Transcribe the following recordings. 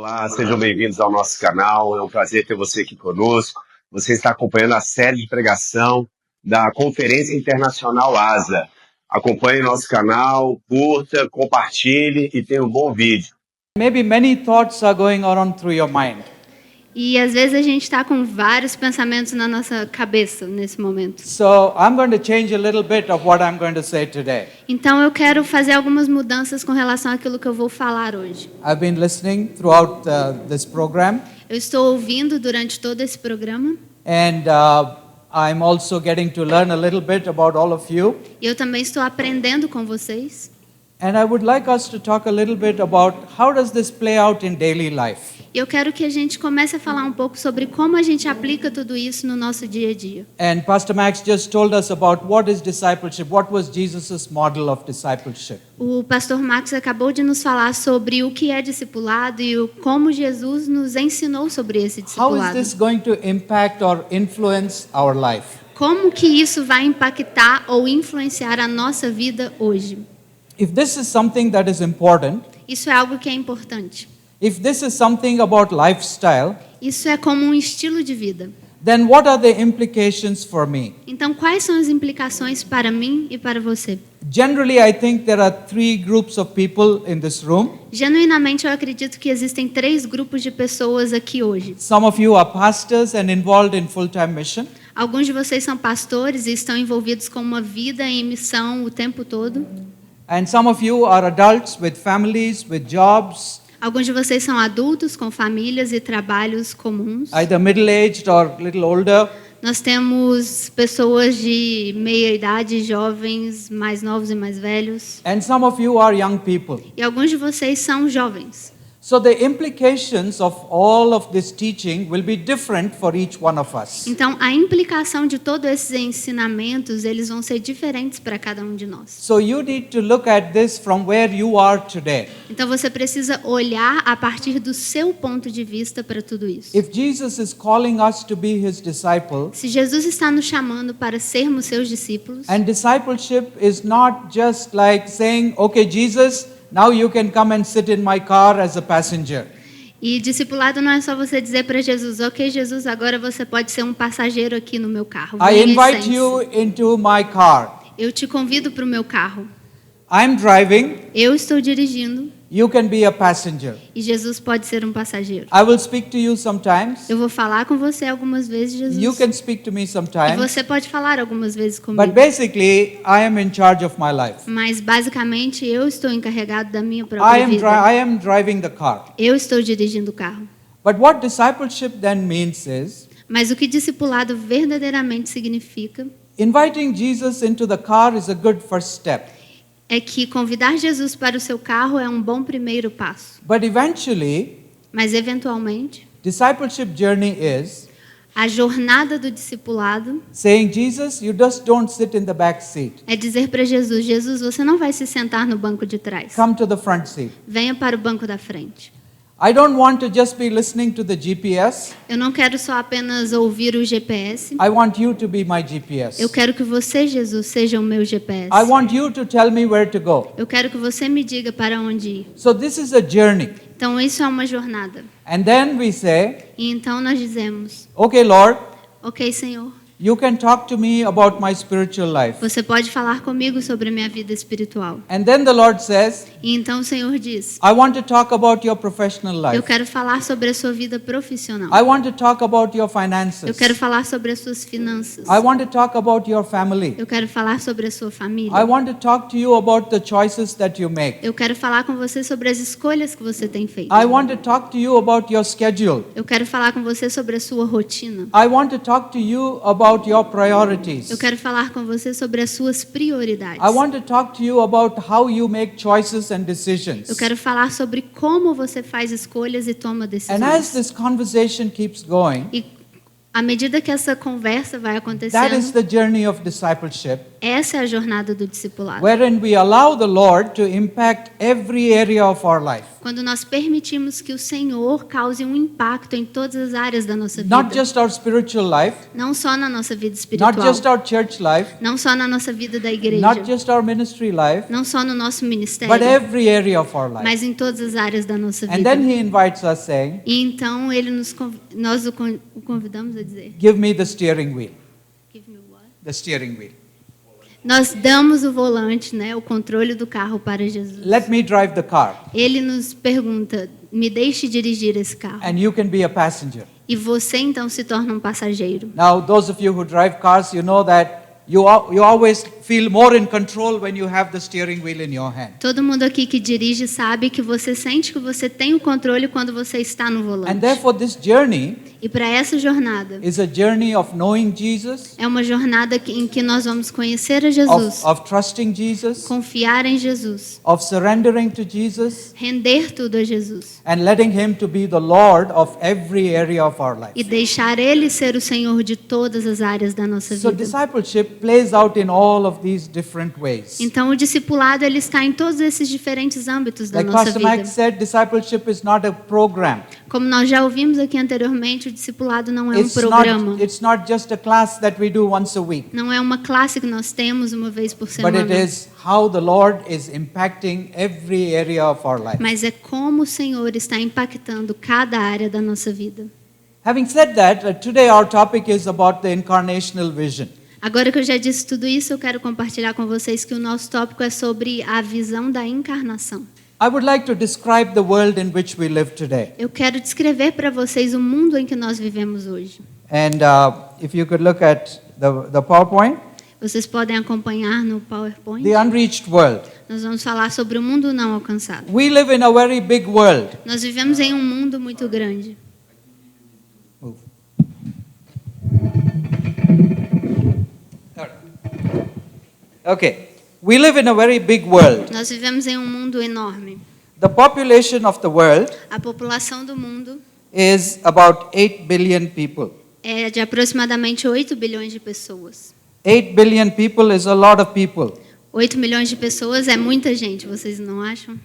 Olá, sejam bem-vindos ao nosso canal. É um prazer ter você aqui conosco. Você está acompanhando a série de pregação da Conferência Internacional ASA. Acompanhe nosso canal, curta, compartilhe e tenha um bom vídeo. Maybe many thoughts are going on through your mind. E às vezes a gente está com vários pensamentos na nossa cabeça nesse momento. So I'm going to change a little bit of what I'm going to say today. Então eu quero fazer algumas mudanças com relação àquilo que eu vou falar hoje. I've been listening throughout this program, Eu estou ouvindo durante todo esse programa and I'm also getting to learn a little bit about all of you. e eu também estou aprendendo com vocês. And I would like us to talk a little bit about how does this play out in daily life. E eu quero que a gente comece a falar um pouco sobre como a gente aplica tudo isso no nosso dia a dia. And Pastor Max just told us about what is discipleship, what was Jesus' model of discipleship. O pastor Max acabou de nos falar sobre o que é discipulado e como Jesus nos ensinou sobre esse How is discipulado. this going to impact or influence our life? Como que isso vai impactar ou influenciar a nossa vida hoje? If this is something that is important, Isso é algo que é importante. if this is something about lifestyle, Isso é como um estilo de vida. then what are the implications for me? Então, quais são as implicações para mim e para você? Generally, I think there are three groups of people in this room. Genuinamente, eu acredito que existem 3 grupos de pessoas aqui hoje. Some of you are pastors and involved in full-time mission. Alguns de vocês são pastores e estão envolvidos com uma vida em missão o tempo todo. And some of you are adults with families, with jobs, Alguns de vocês são adultos com famílias e trabalhos comuns. either middle-aged or little older. Nós temos pessoas de meia idade, jovens, mais novos e mais velhos. And some of you are young people. E alguns de vocês são jovens. So the implications of all of this teaching will be different for each one of us. Então, a implicação de todos esses ensinamentos, eles vão ser diferentes para cada um de nós. So you need to look at this from where you are today. Então, você precisa olhar a partir do seu ponto de vista para tudo isso. If Jesus is calling us to be his disciple, Se Jesus está nos chamando para sermos seus discípulos, and discipleship is not just like saying, okay, Jesus, now you can come and sit in my car as a passenger. e discipulado não é só você dizer para Jesus, ok, Jesus, agora você pode ser um passageiro aqui no meu carro. I Venha e invite sente-se. you into my car. Eu te convido para o meu carro. I'm driving, Eu estou dirigindo you can be a passenger. e Jesus pode ser um passageiro. I will speak to you sometimes. Eu vou falar com você algumas vezes, Jesus. You can speak to me E sometimes. você pode falar algumas vezes But comigo. basically, I am in charge of my life. Mas basicamente eu estou encarregado da minha própria vida. I am driving the car. Eu estou dirigindo o carro. But what discipleship then means is Mas o que discipulado verdadeiramente significa inviting Jesus into the car is a good first step. é que convidar Jesus para o seu carro é um bom primeiro passo. But eventually, Mas eventualmente, discipleship journey is a jornada do discipulado saying, Jesus, you just don't sit in the back seat. é dizer para Jesus, Jesus, você não vai se sentar no banco de trás. Come to the front seat. Venha para o banco da frente. I don't want to just be listening to the GPS. Eu não quero só apenas ouvir o GPS. I want you to be my GPS. Eu quero que você, Jesus, seja o meu GPS. I want you to tell me where to go. Eu quero que você me diga para onde ir. So this is a journey. Então isso é uma jornada. And then we say, E então nós dizemos, okay, Lord, ok, Senhor, you can talk to me about my spiritual life. você pode falar comigo sobre a minha vida espiritual. And then the Lord says, E então o Senhor diz, I want to talk about your professional eu life. quero falar sobre a sua vida profissional. I want to talk about your Eu finances. quero falar sobre as suas finanças. I want to talk about your family. Eu quero falar sobre a sua I família. want to talk to you about the choices that you make. Eu quero falar com você sobre as escolhas que você tem feito. I want to talk to you about your schedule. Eu quero falar com você sobre a sua rotina. I want to talk to you about your priorities. Eu quero falar com você sobre as suas prioridades. I want to talk to you about how you make choices and decisions. Eu quero falar sobre como você faz escolhas e toma And as decisões. this conversation keeps going, E à medida que essa conversa vai that is acontecendo, the journey of discipleship. Essa é a jornada do discipulado. wherein we allow the Lord to impact every area of our life. Quando nós permitimos que o Senhor cause um impacto em todas as áreas da nossa vida. Not just our spiritual life, Não só na nossa vida espiritual. not just our church life, Não só na nossa vida da igreja. not just our ministry life, Não só no nosso ministério. but every area of our life. Mas em todas as áreas da nossa And vida. then he invites us saying, E então ele nós o convidamos a dizer: give me the steering wheel, Give me what? the steering wheel. Nós damos o volante, né, o controle do carro para Jesus. Let me drive the car, Ele nos pergunta: me deixe dirigir esse carro. and you can be a passenger. E você então se torna um passageiro. Now, those of you who drive cars, you know that you always feel more in control when you have the steering wheel in your hand. Todo mundo aqui que dirige sabe que você sente que você tem o controle quando você está no And volante. therefore, this journey E para essa jornada, is a journey of knowing Jesus, é uma jornada em que nós vamos conhecer a Jesus, of trusting Jesus, confiar em Jesus, of surrendering to Jesus, render tudo a Jesus and letting Him to be the Lord of every area of our e life. deixar Ele ser o Senhor de todas as áreas da nossa So vida. discipleship plays out in all of these different ways. Então o discipulado ele está em todos esses diferentes âmbitos da Like nossa Pastor Mike vida. said, discipleship is not a program. Como nós já ouvimos aqui anteriormente, o discipulado não é um programa. It's not just a class that we do once a week, Não é uma classe que nós temos uma vez por but semana. it is how the Lord is impacting every area of our life. Mas é como o Senhor está impactando cada área da nossa vida. Having said that, today our topic is about the incarnational vision. Agora que eu já disse tudo isso, eu quero compartilhar com vocês que o nosso tópico é sobre a visão da encarnação. I would like to describe the world in which we live today. Eu quero descrever para vocês o mundo em que nós vivemos hoje. And if you could look at the PowerPoint, Vocês podem acompanhar no PowerPoint. the unreached world. Nós vamos falar sobre o mundo não alcançado. We live in a very big world. Nós vivemos em um mundo muito grande. Move. Okay. We live in a very big world. Nós vivemos em um mundo enorme. The population of the world A população do mundo is about 8 billion people. é de aproximadamente 8 bilhões de pessoas. 8 billion people is a lot of people. 8 milhões de pessoas é muita gente, vocês não acham?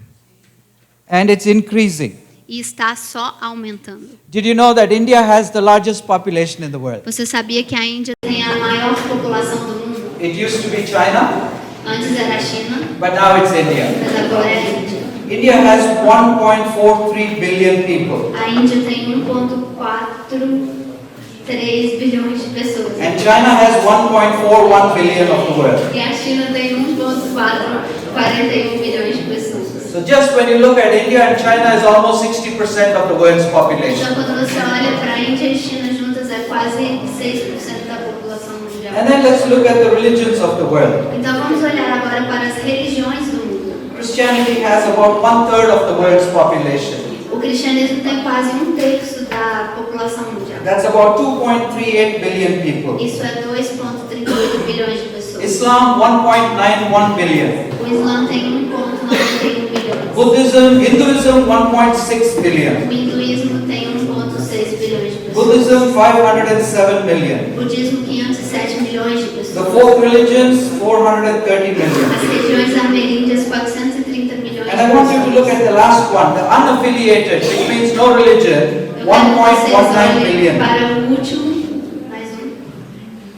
And it's increasing. E está só aumentando. Did you know that India has the largest population in the world? Você sabia que a Índia tem a maior população do mundo? It used to be China, Antes era a China, but now it's India. mas agora é a Índia. India has 1.43 billion people. A Índia tem 1,43 bilhões de pessoas. And China has 1.41 billion of the world. E a China tem 1,41 bilhões de pessoas. So just when you look at India and China is almost 60% of the world's population. Então, quando você olha para a Índia e China juntas, é quase 6% da população mundial. And then let's look at the religions of the world. Então, vamos olhar agora para as religiões do mundo. Christianity has about 1/3 of the world's population. O cristianismo tem quase 1/3 da população mundial. That's about 2.38 billion people. Isso é 2,38 bilhões de pessoas. Islam 1.91 billion. O Islã tem 1,91 bilhões. Hinduism 1.6 billion. O hinduísmo tem 1,6 bilhões de pessoas. Buddhism 507 million. O budismo 507 milhões de The pessoas. folk religions 430 million. As religiões ameríndias 430 milhões And de I want you to look pessoas. at the last one, the unaffiliated, which means no religion, Eu quero que vocês 1.19 olhem billion. para o último,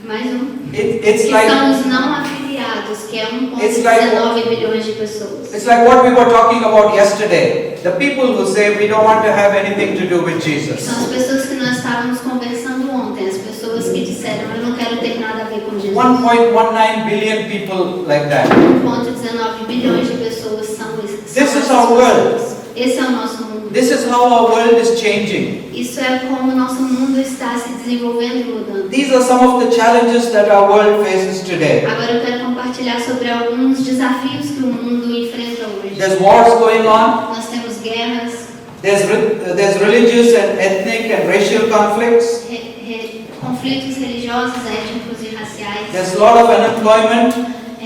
mais um, It's que like são os não afiliados, que é It's like- 1,19 bilhões de pessoas. it's like what we were talking about yesterday. The people who say we don't want to have anything to do with Jesus. São as pessoas que nós estávamos conversando ontem, as pessoas que disseram, eu não quero ter nada a ver com Jesus. 1.19 billion people like that. 1,19 bilhões de pessoas são essas This is essas our world. pessoas. Esse é o nosso mundo. This is how our world is changing. Isso é como o nosso mundo está se desenvolvendo e mudando. These are some of the challenges that our world faces today. Agora eu quero compartilhar sobre alguns desafios que o mundo enfrenta hoje. There's wars going on. Nós temos guerras, There's religious and ethnic and racial conflicts. conflitos religiosos, étnicos e raciais. There's a lot of unemployment.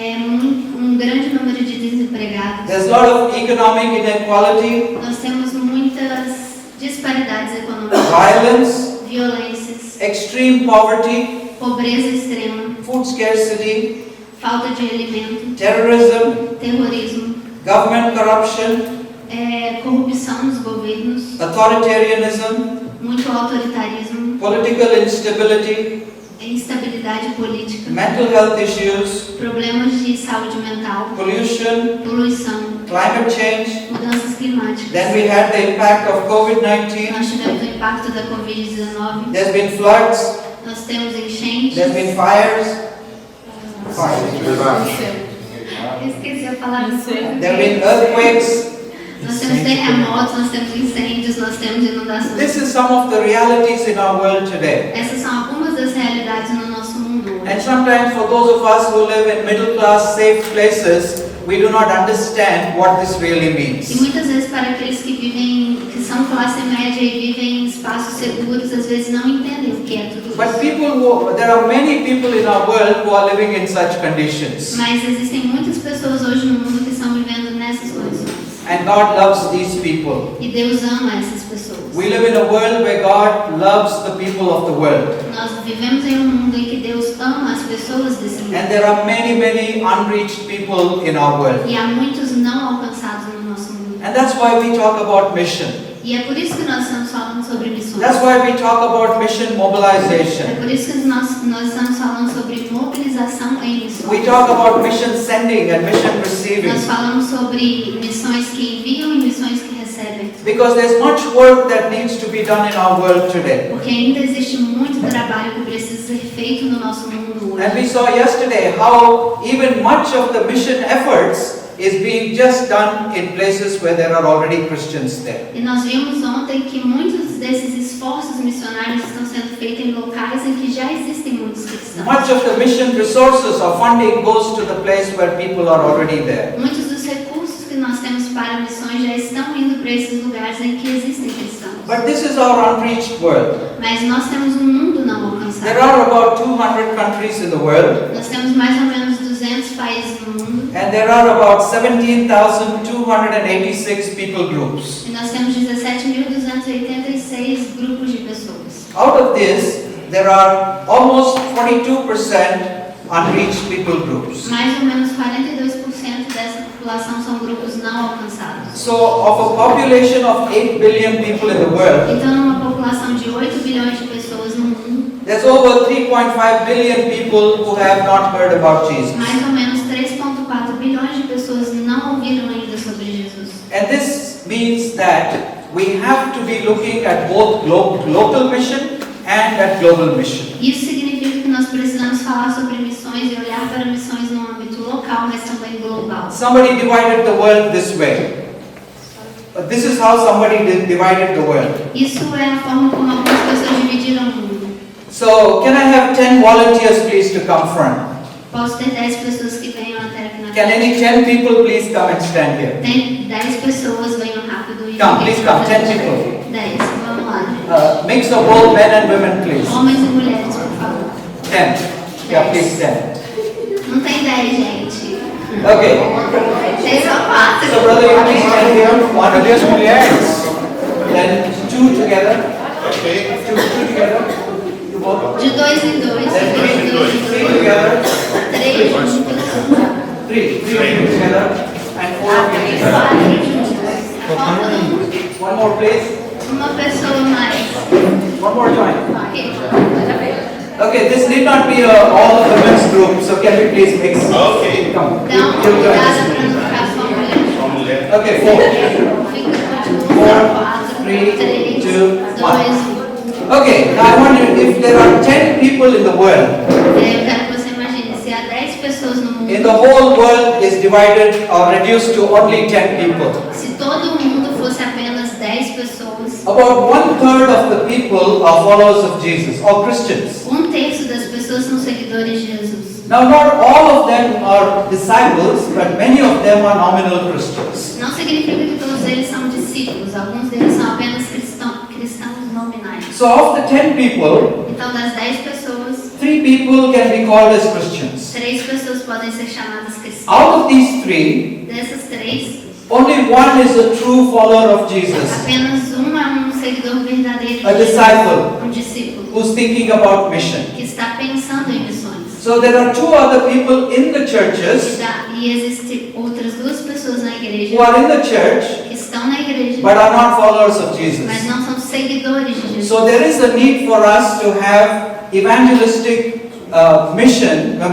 Um grande número de desempregados. There's a lot of economic inequality, Nós temos muitas disparidades econômicas, violence, violências, extreme poverty, pobreza extrema, food scarcity, falta de alimento, terrorism, terrorismo, government corruption, corrupção nos governos, authoritarianism, muito autoritarismo, political instability, instabilidade política, mental health issues, problemas de saúde mental, pollution, poluição, climate change. mudanças climáticas. Then we had the impact of COVID-19. Nós tivemos o impacto da Covid-19, There's been floods, nós temos enchentes. there's been fires. Esqueci a palavra. There have been earthquakes. Nós temos terremotos, nós temos incêndios, nós temos inundações. This is some of the realities in our world today. Essas são algumas das realidades no nosso mundo hoje. And sometimes for those of us who live in middle class safe places, we do not understand what this really E means. muitas vezes para aqueles que são classe média e vivem em espaços seguros, às vezes não entendem o que é tudo But isso. there are many people in our world who are living in such conditions. Mas existem muitas pessoas hoje no mundo que estão vivendo nessas condições. And God loves these people. E Deus ama essas pessoas. We live in a world where God loves the people of the world. Nós vivemos em um mundo em que Deus ama as pessoas desse mundo. And there are many, many unreached people in our world. E há muitos não alcançados no nosso mundo. And that's why we talk about mission. E é por isso que nós estamos falando sobre missões. That's why we talk about mission É mobilization. por isso que nós estamos falando sobre mobilização em missões. We talk about mission sending and mission receiving. Nós falamos sobre missões que enviam e missões que recebem. Because there's much work that needs to be done in our world today. Porque ainda existe muito trabalho que precisa ser feito no nosso mundo And we hoje. saw yesterday how even much of the mission efforts is being just done in places where there are already Christians there. E nós vimos ontem que muitos desses esforços missionários estão sendo feitos em locais em que já existem muitos cristãos. Much of the mission resources or funding goes to the place where people are already there. Muitos dos recursos que nós temos para missões já estão indo para esses lugares em que existem cristãos. But this is our unreached world. Mas nós temos um mundo não There alcançado. are about 200 countries in the world, Nós temos mais ou menos 200 países no mundo. and there are about 17,286 people groups. E nós temos 17.286 grupos de pessoas. Out of this, there are almost 42% unreached people groups. Mais ou menos 42% dessa população são grupos não alcançados. So, of a population of 8 billion people in the world, Então, numa população de 8 bilhões de pessoas no mundo, there's over 3.5 billion people who have not heard about Jesus. mais ou menos 3,4 bilhões de pessoas não ouviram ainda sobre Jesus. And this means that we have to be looking at both local mission and at global mission. Isso significa que nós precisamos falar sobre missões e olhar para missões no âmbito local, mas também global. Somebody divided the world this way. This is how somebody divided the world. Isso é a forma como algumas pessoas dividiram o mundo. So, can I have 10 volunteers please to come front? Posso ter 10 pessoas que venham até aqui na Can any 10 people please come and stand here? Tem 10 pessoas, venham rápido e Come, please come, 10 people. 10, vamos lá. Mix of both men and women please. Homens e mulheres, por favor. 10. Yeah, please stand. Não tem 10, gente. Okay. Tem só 4. So brother, you please stand here. One of these mulheres. Then 2 together. Okay. Two together. You both. De 2 em 2. Then De 2 em 2. 3 together. 3 juntos. 3 together. And 4 together. 4 juntos. Falta One more please. uma pessoa mais. One more join. Ok. Okay, this need not be all of the men's group, so can we please mix? Okay. Come. Dá uma You join cuidada this. para não ficar só mulher. Uma mulher. Okay, 4. Fica, continua. 4, 3, 2, 1. Okay, now I wonder if there are 10 people in the world. Eu quero que você imagine, se há 10 pessoas no mundo, In the whole world is divided or reduced to only 10 people. se todo mundo fosse apenas 10 pessoas, About 1/3 of the people are followers of Jesus or Christians. 1/3 das pessoas são seguidores de Jesus. Now, not all of them are disciples, but many of them are nominal Christians. Não significa que todos eles são discípulos, alguns deles são apenas cristãos nominais. So, of the 10 people, Então, das 10 pessoas, 3 people can be called as Christians. 3 pessoas podem ser chamadas cristãs. Out of these 3, Dessas 3, only one is a true follower of Jesus, apenas um é um seguidor verdadeiro a de Jesus, disciple um discípulo, who's thinking about mission. que está pensando em missões. So there are two other people in the churches E existem outras duas pessoas na igreja who are in the church que estão na igreja, but are not followers of mas Jesus. não são seguidores de Jesus. So there is a need for us to have evangelistic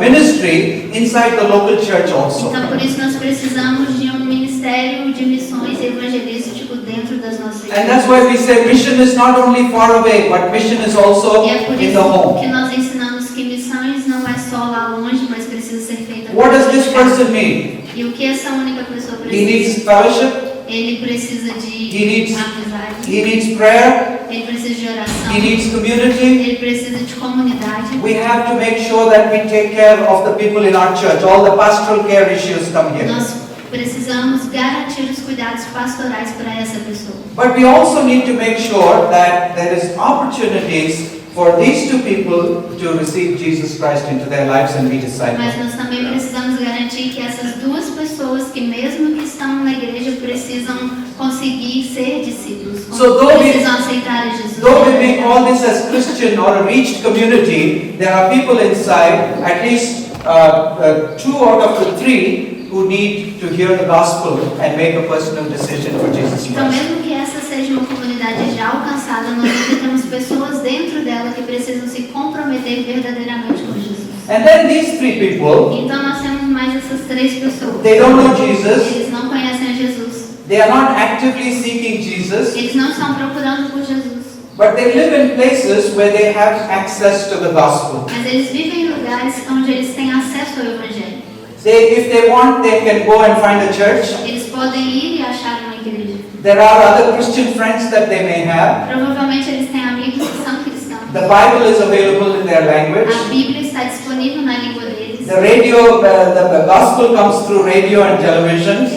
ministry inside the local church also. Então, por isso nós precisamos de um ministério de missões evangelístico dentro das nossas And that's igrejas. why we say mission is not only far away, but mission is also E é por in the isso home. que nós ensinamos que missões não é só lá longe, mas precisa ser feita. What does this person need? E o que essa única pessoa He needs precisa? fellowship, Ele precisa de He needs- amizade, he needs prayer, ele precisa de oração, he needs community. ele precisa de comunidade. We have to make sure that we take care of the people in our church. All the pastoral care issues come here. Nós precisamos garantir os cuidados pastorais para essa pessoa. But we also need to make sure that there is opportunities for these two people to receive Jesus Christ into their lives and be Mas disciples. nós também precisamos garantir que essas duas pessoas que mesmo que estão na igreja precisam conseguir ser discípulos, So though we- precisam aceitar a Jesus. Though we may call this as Christian or a reached community, there are people inside, at least 2 out of the 3, who need to hear the gospel and make a personal decision for Jesus Então, Christ. mesmo que essa seja uma comunidade já alcançada, nós ainda temos pessoas dentro dela que precisam se comprometer verdadeiramente com Jesus. And then these 3 people, Então, nós temos mais essas 3 pessoas. they don't know Jesus, Eles não conhecem a Jesus. they are not actively seeking Jesus, Eles não estão procurando por Jesus. but they live in places where they have access to the gospel. Mas eles vivem em lugares onde eles têm acesso ao Evangelho. If they want, they can go and find a church. Eles podem ir e achar uma igreja. There are other Christian friends that they may have. Provavelmente eles têm amigos que são cristãos. The Bible is available in their language. A Bíblia está disponível na língua deles. The radio, the gospel comes through radio and television.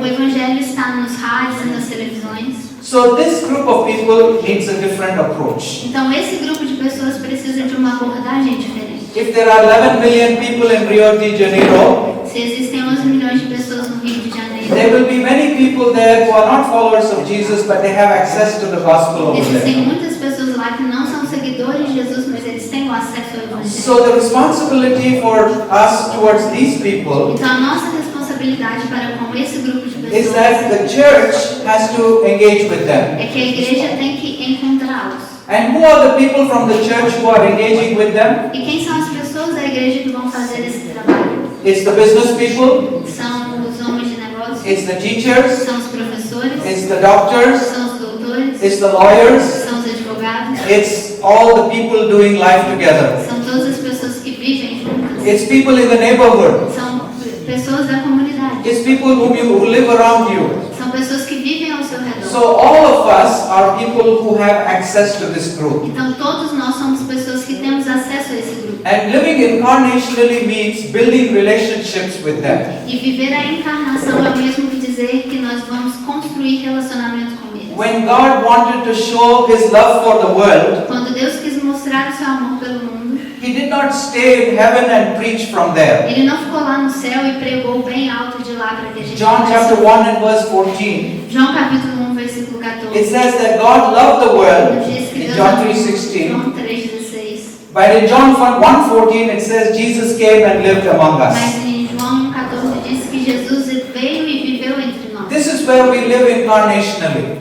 O Evangelho está nos rádios e nas televisões. So this group of people needs a different approach. Então esse grupo de pessoas precisa de uma abordagem diferente. If there are 11 million people in Rio de Janeiro, Se existem 11 milhões de pessoas no Rio de Janeiro, there will be many people there who are not followers of Jesus, but they have access to the gospel over existem there. muitas pessoas lá que não são seguidores de Jesus, mas eles têm o acesso ao Evangelho. So the responsibility for us towards these people Então a nossa responsabilidade para com esse grupo de is that pessoas the church has to engage with them. é que a igreja tem que encontrá-los. And who are the people from the church who are engaging with them? E quem são as pessoas da igreja que vão fazer esse trabalho? It's the business people, São os homens de negócios, it's the teachers, são os professores, it's the doctors, são os doutores, it's the lawyers, são os advogados, it's all the people doing life together. são todas as pessoas que vivem juntas, It's people in the neighborhood. são pessoas da comunidade, It's people who live around you. são pessoas que vivem ao seu redor. So all of us are people who have access to this group. Então todos nós somos pessoas que temos acesso a esse grupo. And living incarnationally means building relationships with them. E viver a encarnação é o mesmo que dizer que nós vamos construir relacionamento com eles. When God wanted to show His love for the world, Quando Deus quis mostrar o seu amor pelo mundo, He did not stay in heaven and preach from there. Ele não ficou lá no céu e pregou bem alto de lá para que a gente John pudesse- chapter 1 and verse 14. João capítulo 1, versículo 14. It says that God loved the world Diz que in Deus John amou. 3:16. João 3,16. But in John 1:14 it says Jesus came and lived among us. Mas em João 1,14 diz que Jesus veio e viveu entre nós. This is where we live incarnationally.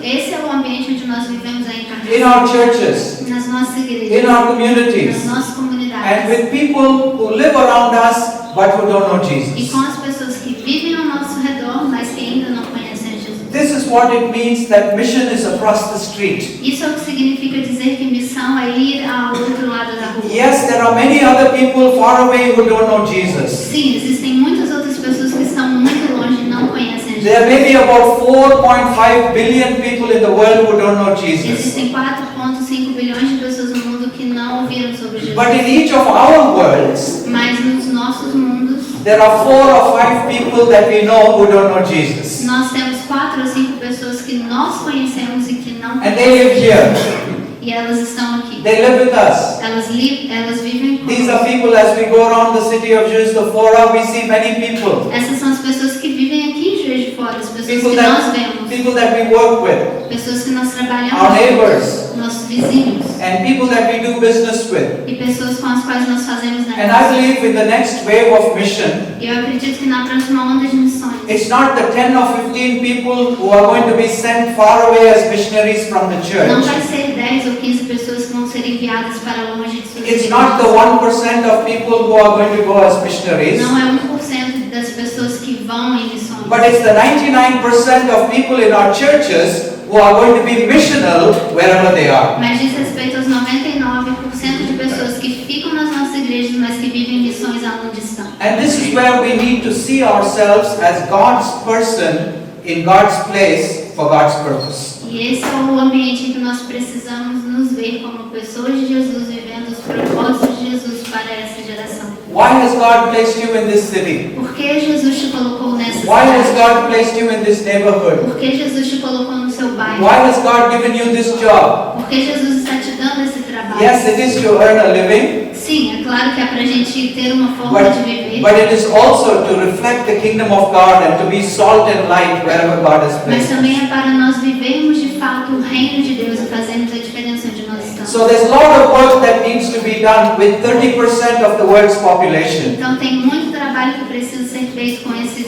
Esse é o ambiente onde nós vivemos a In encarnação. our churches, Nas nossas in igrejas, our nas communities, nossas and comunidades. with people who live around us but who don't know E Jesus. com as pessoas que vivem ao nosso redor, mas que ainda não conhecem Jesus. This is what it means that mission is across the street. Isso é o que significa dizer que missão é ir ao outro lado da rua. Yes, there are many other people far away who don't know Jesus. Sim, existem muitas outras pessoas que estão muito longe e não conhecem Jesus. There may be about 4.5 billion people in the world who don't know Jesus. Existem 4,5 bilhões de pessoas no mundo que não ouviram sobre Jesus. But in each of our worlds, Mas nos nossos mundos, there are 4 or 5 people that we know who don't know Jesus. nós temos 4 ou 5 pessoas que nós conhecemos e que não And they live here. E elas estão aqui. They live with us. Elas vivem These conosco. are people, as we go around the city of Juiz de Fora, we see many people. Essas são as pessoas que vivem aqui em Juiz de Fora, as pessoas People que nós that, vemos, people that we work with, pessoas que nós trabalhamos, our neighbors, nossos vizinhos and people that we do business with. e pessoas com as quais nós fazemos And I negócio. believe in the next wave of mission, E eu acredito que na próxima onda de missões, it's not the 10 or 15 people who are going to be sent far away as missionaries from the não church. vai ser 10 ou 15 pessoas que vão ser enviadas para longe de suas It's not the igrejas. 1% of people who are going to go as missionaries, Não é 1% das pessoas que vão em missões. but it's the 99% of people in our churches who are going to be missional wherever they are. Mas diz respeito aos 99% de pessoas que ficam nas nossas igrejas, mas que vivem missões aonde estão. And this is where we need to see ourselves as God's person in God's place for God's purpose. E esse é o ambiente em que nós precisamos nos ver como pessoas de Jesus, vivendo os propósitos de Jesus para essa geração. Why has God placed you in this city? Por que Jesus te colocou nessa Why has cidade? God placed you in this neighborhood? Por que Jesus te colocou no seu bairro? Why has God given you this job? Por que Jesus está te dando esse trabalho? Yes, it is to earn a living, Sim, é claro que é para a gente ter uma forma de viver, but it is also to reflect the kingdom of God and to be salt and light wherever God has mas placed us. também é para nós vivermos de fato o reino de Deus e fazermos a diferença onde nós estamos. So there's a lot of work that needs to be done with 30% of the world's population. Então tem muito trabalho que precisa ser feito com esses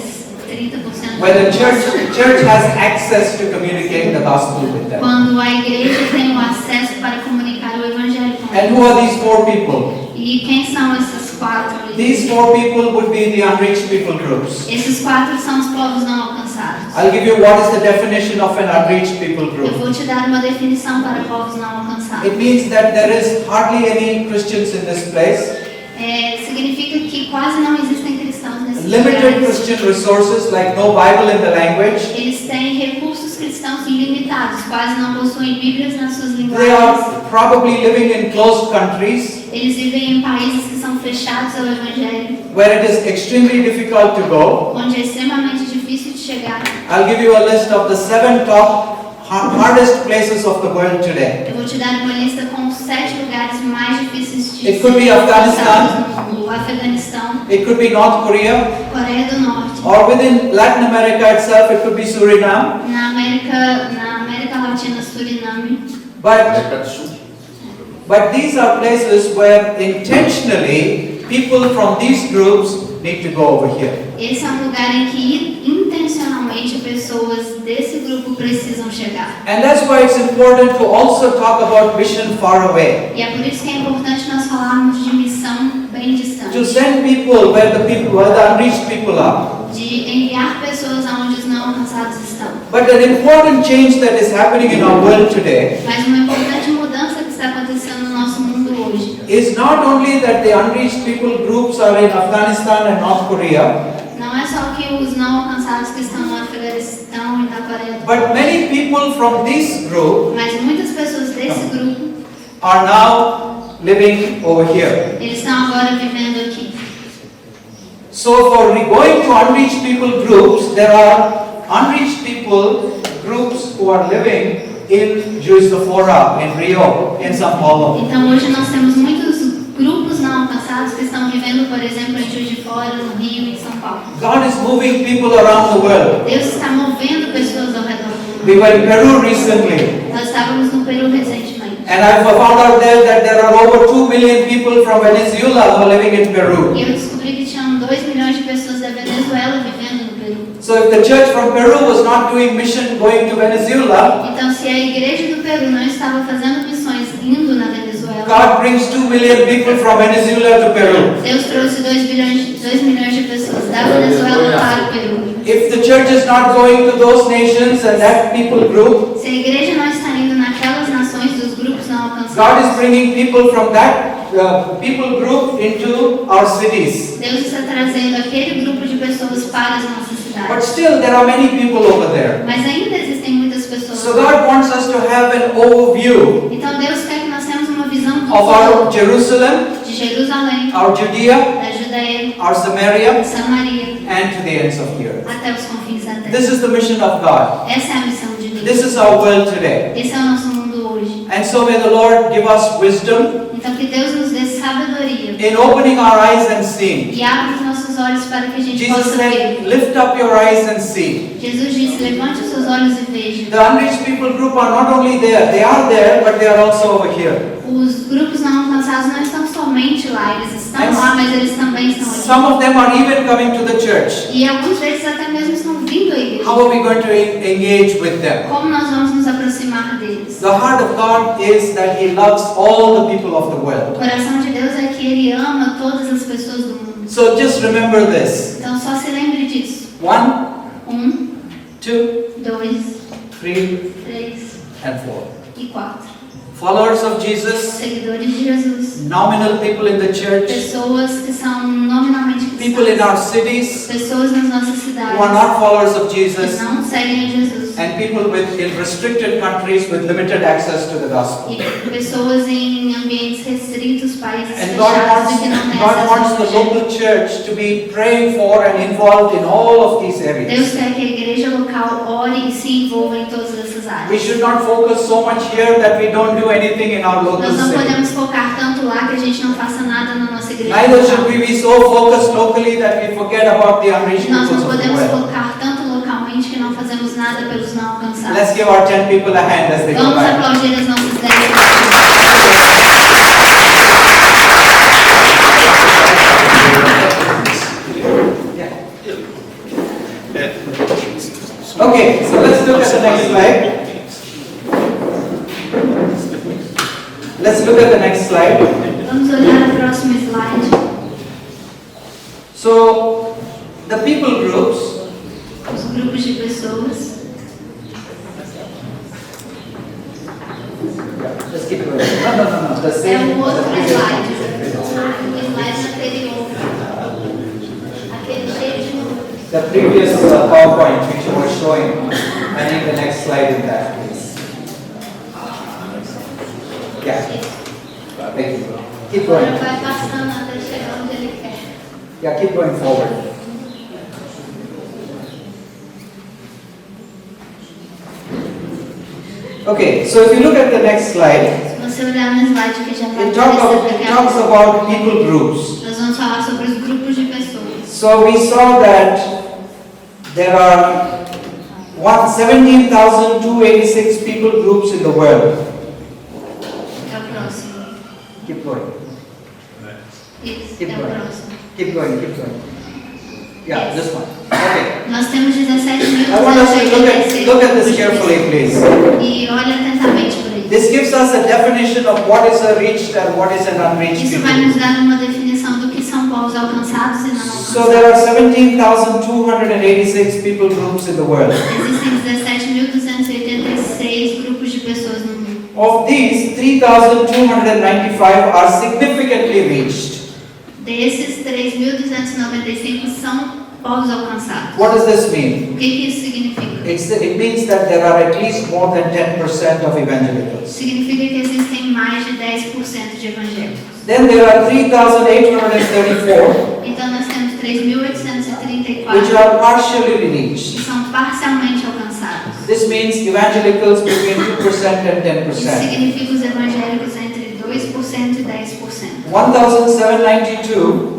30% Where the da população. church has access to communicate the gospel with them. Quando a igreja tem o acesso para comunicar o evangelho com And eles. who are these 4 people? E quem são esses 4? These 4 people would be the unreached people groups. Esses 4 são os povos não alcançados. I'll give you what is the definition of an unreached people Eu group. vou te dar uma definição para povos não alcançados. It means that there is hardly any Christians in this place. Significa que quase não existem cristãos nesses Limited lugares. Christian resources like no Bible in the language. Eles têm recursos cristãos limitados, quase não possuem Bíblias nas suas They linguagens. are probably living in closed countries Eles vivem em países que são fechados ao evangelho, where it is extremely difficult to go. onde é extremamente difícil de chegar. I'll give you a list of the 7 top hardest places of the world today. Eu vou te dar uma lista com os 7 lugares mais difíceis de It could be serem Afghanistan. alcançados no mundo. Afeganistão, It could be North Korea, Coreia do Norte, or within Latin America itself, it could be Suriname. na América Latina, Suriname. But these are places where intentionally people from these groups need to go over here. Esse é um lugar em que intencionalmente pessoas desse grupo precisam chegar. And that's why it's important to also talk about mission far away. E é por isso que é importante nós falarmos de missão bem distante. To send people where the unreached people are. De enviar pessoas aonde os não alcançados estão. But an important change that is happening in our world today Mas uma importante mudança que está acontecendo no nosso mundo hoje is not only that the unreached people groups are in Afghanistan and North Korea, não é só que os não alcançados que estão no Afeganistão e na Coreia do but Norte, many people from this group mas muitas pessoas desse grupo, are now living over here. eles estão agora vivendo aqui. So for going to unreached people groups, there are unreached people groups who are living in Juiz de Fora, in Rio, in São Paulo. Então hoje nós temos muitos grupos não alcançados que estão vivendo, por exemplo, em Juiz de Fora, no Rio e em São Paulo. God is moving people around the world. Deus está movendo pessoas ao redor do mundo. We were in Peru recently, Nós estávamos no Peru recentemente. and I found out there that there are over 2 million people from Venezuela who are living in Peru. E eu descobri que tinham 2 milhões de pessoas da Venezuela vivendo no Peru. So if the church from Peru was not doing mission going to Venezuela, Então, se a igreja do Peru não estava fazendo missões indo na Venezuela, God brings 2 million people from Venezuela to Peru. Deus trouxe 2 milhões de pessoas da Venezuela para o Peru. If the church is not going to those nations and that people group, Se a igreja não está indo naquelas nações dos grupos não God alcançados, is bringing people from that people group into our cities. Deus está trazendo aquele grupo de pessoas para as nossas But cidades. still, there are many people over there. Mas ainda existem muitas pessoas. So God wants us to have an overview Então Deus quer que nós tenhamos uma visão do of our todo Jerusalem, de Jerusalém, our Judea, da Judeia, our Samaria, Samaria, and to the ends of the earth. até os confins da terra. This is the mission of God. Essa é a missão de Deus. This is our world today. Esse é o nosso mundo hoje. And so may the Lord give us wisdom Então que Deus nos dê sabedoria in opening our eyes and seeing e abra os nossos nossos olhos para que a gente Jesus possa ver. said, lift up your eyes and see. Jesus disse, levante os seus olhos e veja. The unreached people group are not only there, they are there, but they are also over here. Os grupos não alcançados não estão somente lá, eles estão And lá, mas eles também estão aqui. Some of them are even coming to the church. E alguns deles até mesmo estão vindo à igreja. How are we going to engage with them? Como nós vamos nos aproximar deles? The heart of God is that He loves all the people of the O world. coração de Deus é que Ele ama todas as pessoas do mundo. So just remember this. Então só se lembre disso. 1, 2, 2, 3, 3 and 4. e 4. Followers of Jesus, Seguidores de Jesus. nominal people in the church, Pessoas que são nominalmente people in our cristãs. cities Pessoas nas nossas cidades. who are not followers of Que Jesus, não seguem a Jesus. and people in restricted countries with limited access to the gospel. E pessoas em ambientes restritos, países And God fechados e que não têm wants acesso ao the evangelho. local church to be praying for and involved in all of these Deus areas. quer que a igreja local ore e se envolva em todas essas We áreas. should not focus so much here that we don't do anything in our local Nós não city. podemos focar tanto lá que a gente não faça nada na nossa igreja Neither should local. we be so focused locally that we forget about the unreached Nós peoples não of the podemos world. focar tanto localmente que não fazemos nada pelos não alcançados. Let's give our 10 people a hand as they go Vamos by. aplaudir as nossas 10 pessoas. Okay, so let's look at the next slide. Let's look at the next slide. Vamos olhar o próximo slide. So, the people groups, Os grupos de pessoas. let's keep going. No. The É same. o outro the previous slide. one. O slide anterior. Aquele cheio de números. The previous PowerPoint which you were showing, I think the next slide is that, please. Yeah, thank you. Keep Agora going. vai passando até chegar onde ele quer. Yeah, keep going forward. Okay, so if you look at the next slide, Se você olhar no slide que já vai it aparecer talks aqui, about people groups. nós vamos falar sobre os grupos de pessoas. So we saw that there are 17,286 people groups in the world. É o próximo. Keep going. Isso, Keep é o going. próximo. Keep going, keep going. Yeah, this one. Okay. Nós temos 17 mil. I want us to look at this carefully, please. E olha atentamente para isso. This gives us a definition of what is a reached and what is an unreached Isso vai people. nos dar uma definição do que são povos alcançados e não So alcançados. there are 17,286 people groups in the world. Existem 17.286 grupos de pessoas no mundo. Of these, 3,295 are significantly reached. Desses, 3.295 são povos alcançados. What does this mean? O que isso significa? It means that there are at least more than 10% of evangelicals. Significa que existem mais de 10% de evangélicos. Then there are 3,834 Então nós temos 3.834 which are partially reached. que são parcialmente alcançados. This means evangelicals between 2% and Isso 10%. significa os evangélicos entre 2% e 10%. 1,792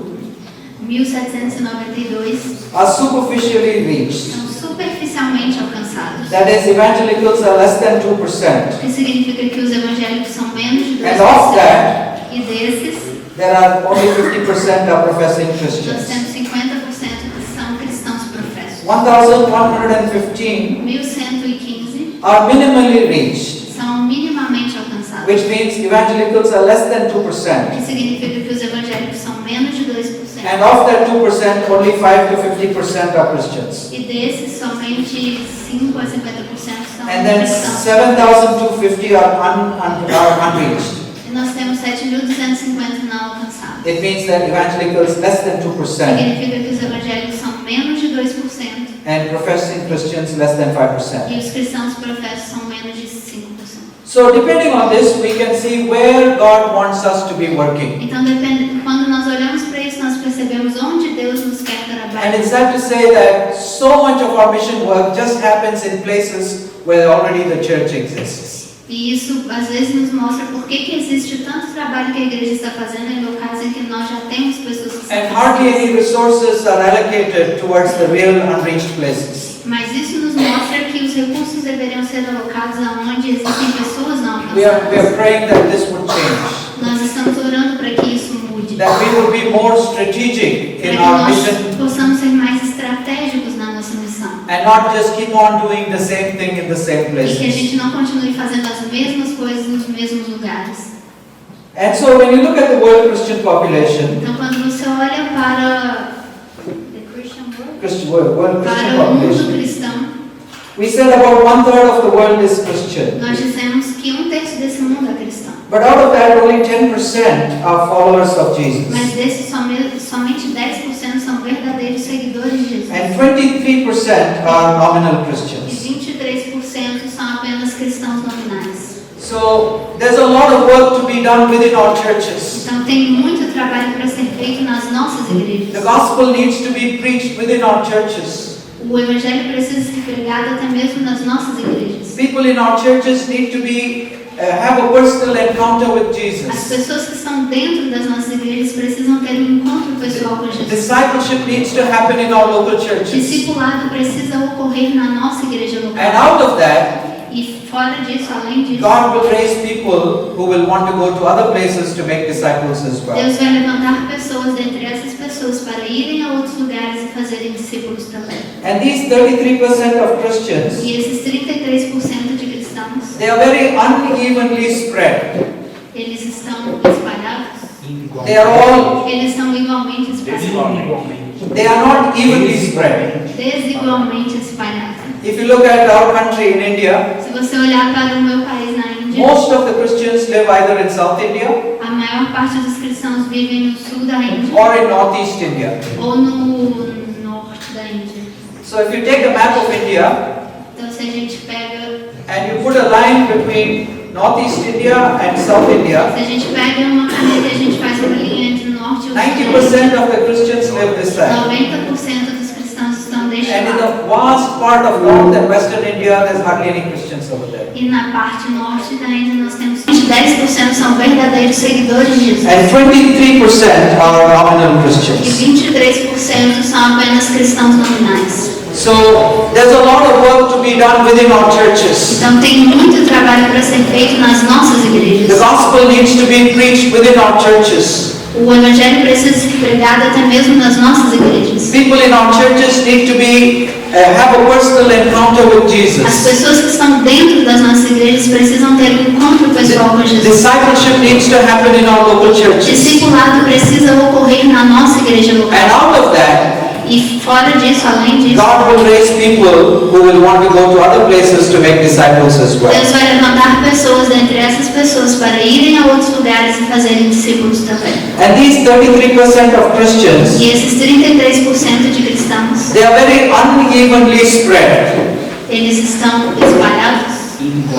1.792 are superficially reached. são superficialmente alcançados. That is, evangelicals are less than 2%. O que significa que os evangélicos são menos de 2%. And of that, E desses, there are only 50% are professing nós Christians. temos 50% que são cristãos professos. 1,115 1.115 are minimally reached, são minimamente alcançados. which means evangelicals are less than O 2%. que significa que os evangélicos são menos de 2%. And of that 2%, only 5 to 50% are Christians. E desses, somente 5 a 50% são And then cristãos. 7,250 are unreached. E nós temos 7.250 não alcançados. It means that evangelicals less than 2% Significa que os evangélicos são menos de 2% and professing Christians less than 5%. e os cristãos professos são menos de 5%. So depending on this, we can see where God wants us to be working. Então, quando nós olhamos para isso, nós percebemos onde Deus nos quer trabalhar. And it's sad to say that so much of our mission work just happens in places where already the church exists. E isso, às vezes, nos mostra por que existe tanto trabalho que a igreja está fazendo em locais em que nós já temos pessoas que And hardly any resources are allocated towards the real unreached places. Mas isso nos mostra que os recursos deveriam ser alocados aonde existem pessoas não We are alcançadas. praying that this would change. Nós estamos orando para que isso mude. That we will be more strategic Para in que our nós mission possamos ser mais estratégicos na nossa missão. and not just keep on doing the same thing in the same E que a places. gente não continue fazendo as mesmas coisas nos mesmos lugares. And so when you look at the world Christian population, Então, quando você olha para the Christian world, world Christian para o mundo population, cristão, we said about 1/3 of the world is Christian. nós dizemos que 1/3 desse mundo é cristão. But out of that, only 10% are followers of Jesus. Mas desses somente 10% são verdadeiros seguidores de Jesus. And 23% are nominal E Christians. 23% são apenas cristãos nominais. So there's a lot of work to be done within our churches. Então tem muito trabalho para ser feito nas nossas The igrejas. gospel needs to be preached within our churches. O evangelho precisa ser pregado até mesmo nas nossas igrejas. People in our churches need to have a personal encounter with As Jesus. pessoas que estão dentro das nossas igrejas precisam ter um encontro pessoal com Jesus. Discipleship needs to happen in our local churches. Discipulado precisa ocorrer na nossa igreja And local. out of that, E fora disso, além disso, God will raise people who will want to go to other places to make disciples as well. Deus vai levantar pessoas dentre essas pessoas para irem a outros lugares e fazerem discípulos também. And these 33% of Christians, E esses 33% de cristãos, they are very unevenly spread. eles estão espalhados. They are all, Eles estão igualmente espalhados. they are not evenly spread. Desigualmente espalhados. If you look at our country in India, Se você olhar para o meu país na Índia, most of the Christians live either in South India a maior parte dos cristãos vivem no sul da Índia or in Northeast India. ou no norte da Índia. So if you take a map of India Então, se a gente pega, and you put a line between Northeast India and South India, se a gente pega uma caneta e a gente faz uma linha entre o norte e o sul, 90% of the Christians live this side. 90% dos cristãos estão deste And in lado. the vast part of North and Western India, there's hardly any Christians over there. E na parte norte da Índia nós temos 10% são verdadeiros seguidores de Jesus. And 23% are nominal E Christians. 23% são apenas cristãos nominais. So there's a lot of work to be done within our churches. Então tem muito trabalho para ser feito nas nossas The igrejas. gospel needs to be preached within our churches. O evangelho precisa ser pregado até mesmo nas nossas igrejas. People in our churches need to have a personal encounter with As Jesus. pessoas que estão dentro das nossas igrejas precisam ter um encontro pessoal com Jesus. Discipleship needs to happen in our local churches. Discipulado precisa ocorrer na nossa igreja And local. out of that, E fora disso, além disso, God will raise people who will want to go to other places to make disciples as well. Deus vai levantar pessoas dentre essas pessoas para irem a outros lugares e fazerem discípulos também. And these 33% of Christians, E esses 33% de cristãos, they are very unevenly spread. eles estão espalhados.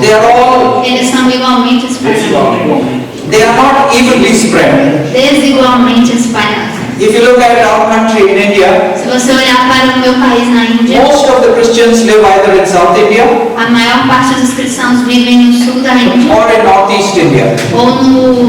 They are all, Eles são igualmente espalhados. they are not evenly spread. Desigualmente espalhados. If you look at our country in India, Se você olhar para o meu país na Índia, most of the Christians live either in South India a maior parte dos cristãos vivem no sul da Índia or in Northeast India. ou no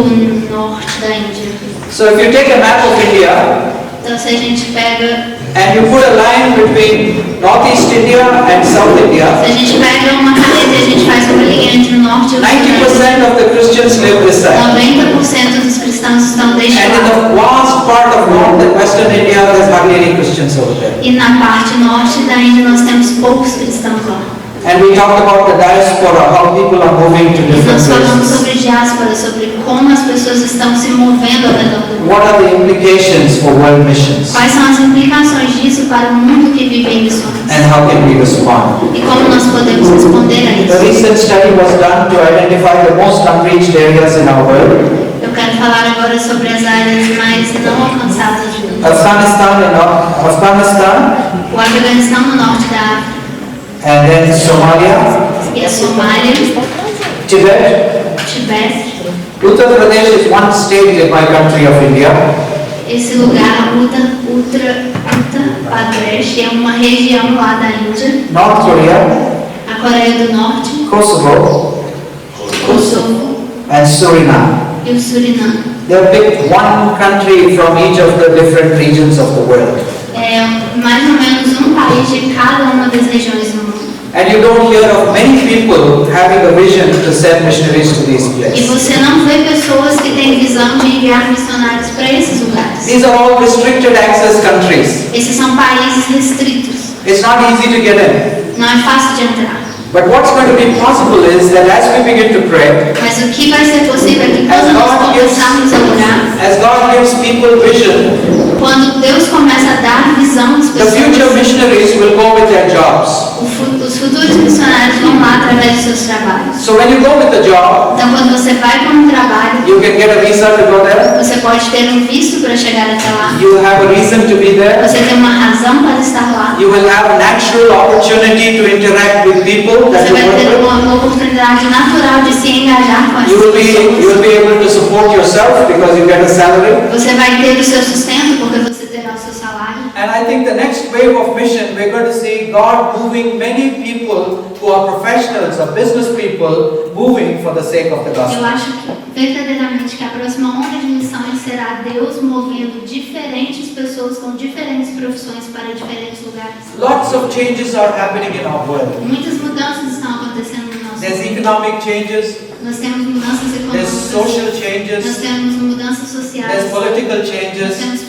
norte da Índia. So if you take a map of India Então, se a gente pega, and you put a line between Northeast India and South se India, a gente pega uma caneta e a gente faz uma linha entre o norte e o sul da Índia, 90% of the Christians live this side. 90% dos cristãos estão deste And in lado. the vast part of North and Western India, there's hardly any Christians over there. E na parte norte da Índia nós temos poucos cristãos lá. And we talked about the diaspora, how people are moving to E different nós falamos places. sobre diáspora, sobre como as pessoas estão se movendo ao redor do mundo. What are the implications for world missions? Quais são as implicações disso para o mundo que vive em missões? And how can we respond? E como nós podemos responder a The isso? recent study was done to identify the most unreached areas in our world. Eu quero falar agora sobre as áreas mais não alcançadas do mundo. Afghanistan, O Afeganistão no norte da África and then Somalia, e a Somália, Tibet. Tibete. Uttar Pradesh is one state in my country of India. Esse lugar, Uttar Pradesh, é uma região lá da Índia, North Korea, a Coreia do Norte, Kosovo, Kosovo and Suriname. e o Suriname. They have picked one country from each of the different regions of the world. É mais ou menos um país de cada uma das regiões do mundo. And you don't hear of many people having a vision to send missionaries to these E places. você não vê pessoas que têm visão de enviar missionários para esses lugares. These are all restricted access countries. Esses são países restritos. It's not easy to get in. Não é fácil de entrar. But what's going to be possible is that as we begin to pray, Mas o que vai ser possível é que quando nós começarmos a orar, as God gives people vision, quando Deus começa a dar visão às the future pessoas, missionaries will go with their jobs. os futuros missionários vão lá através dos seus trabalhos. So when you go with the job, Então, quando você vai para um trabalho, you can get a visa to go there. você pode ter um visto para chegar até lá. You have a reason to be there. Você tem uma razão para estar lá. You will have a natural opportunity to interact with people that Você you vai ter work with. uma oportunidade natural de se engajar com You essas will pessoas. be able to support yourself because you get a salary. Você vai ter o seu sustento porque você terá o seu salário. And I think the next wave of mission, we're going to see God moving many people who are professionals or business people moving for the sake of the Eu gospel. acho que verdadeiramente que a próxima onda de missões será Deus movendo diferentes pessoas com diferentes profissões para diferentes lugares. Lots of changes are happening in our world. Muitas mudanças estão acontecendo no nosso There's mundo. economic changes, Nós temos mudanças there's econômicas, social nós changes, temos mudanças sociais, there's political nós changes. temos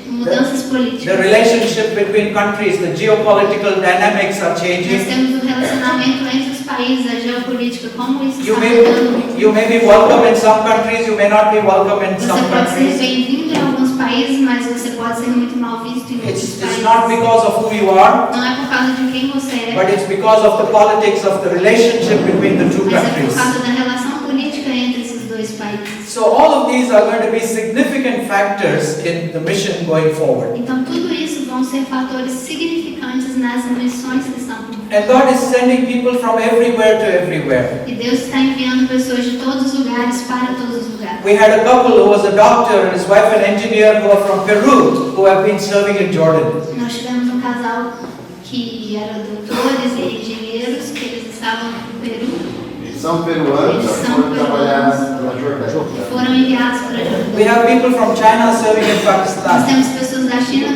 mudanças The políticas. relationship between countries, the geopolitical dynamics are Nós changing. temos o relacionamento entre os países, a geopolítica, como isso You está mudando. you may be welcome in some countries, you may not be welcome in Você some pode ser countries. bem-vindo em alguns países, mas você pode ser muito mal visto em outros It's países. not because of who you are, Não é por causa de quem você é, but it's because of the politics of the relationship between the two mas é por countries. causa da relação política entre esses dois países. So all of these are going to be significant factors in the mission going forward. Então tudo isso vão ser fatores significantes nas missões que estão por vir. And God is sending people from everywhere to everywhere. E Deus está enviando pessoas de todos os lugares para todos os lugares. We had a couple who was a doctor and his wife an engineer who are from Peru who have been serving in Jordan. Nós tivemos um casal que eram doutores e engenheiros que eles estavam no Peru São peruanos, Eles são foram trabalhar peruanos. na Jordânia. e foram enviados para a Jordânia. We have people from China serving in Nós Pakistan. temos pessoas da China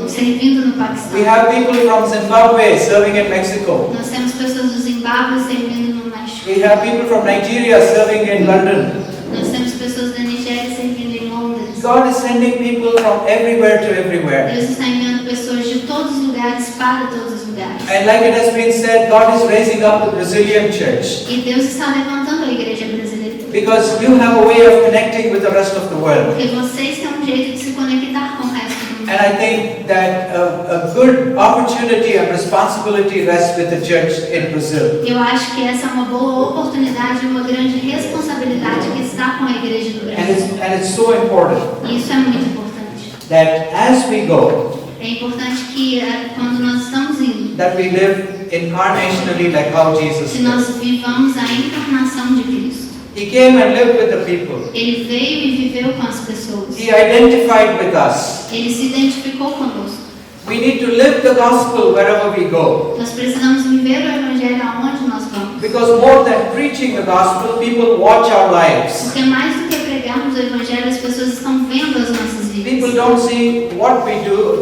servindo no We Paquistão. have people from Zimbabwe serving in Mexico. Nós temos pessoas do Zimbábue servindo no México. We have people from Nigeria serving in London. Nós temos pessoas da Nigéria servindo em Londres. God is sending people from everywhere to everywhere. Deus está enviando pessoas de todos os lugares para todos os lugares. And like it has been said, God is raising up the Brazilian church E Deus está levantando a igreja brasileira. because you have a way of connecting with the rest of the world. Porque vocês têm um jeito de se conectar com o resto do mundo. And I think that a good opportunity and responsibility rests with the church in Brazil. Eu acho que essa é uma boa oportunidade e uma grande responsabilidade que está com a igreja do Brasil. And it's so important E isso é muito importante. that as we go, É importante que quando nós estamos indo, that we live incarnationally like how Jesus que did. nós vivamos a encarnação de Cristo. He came and lived with the people. Ele veio e viveu com as pessoas. He identified with us. Ele se identificou conosco. We need to live the gospel wherever we go. Nós precisamos viver o Evangelho aonde nós vamos. Because more than preaching the gospel, people watch our lives. Porque mais do que pregarmos o Evangelho, as pessoas estão vendo as nossas People vidas. don't see what we do,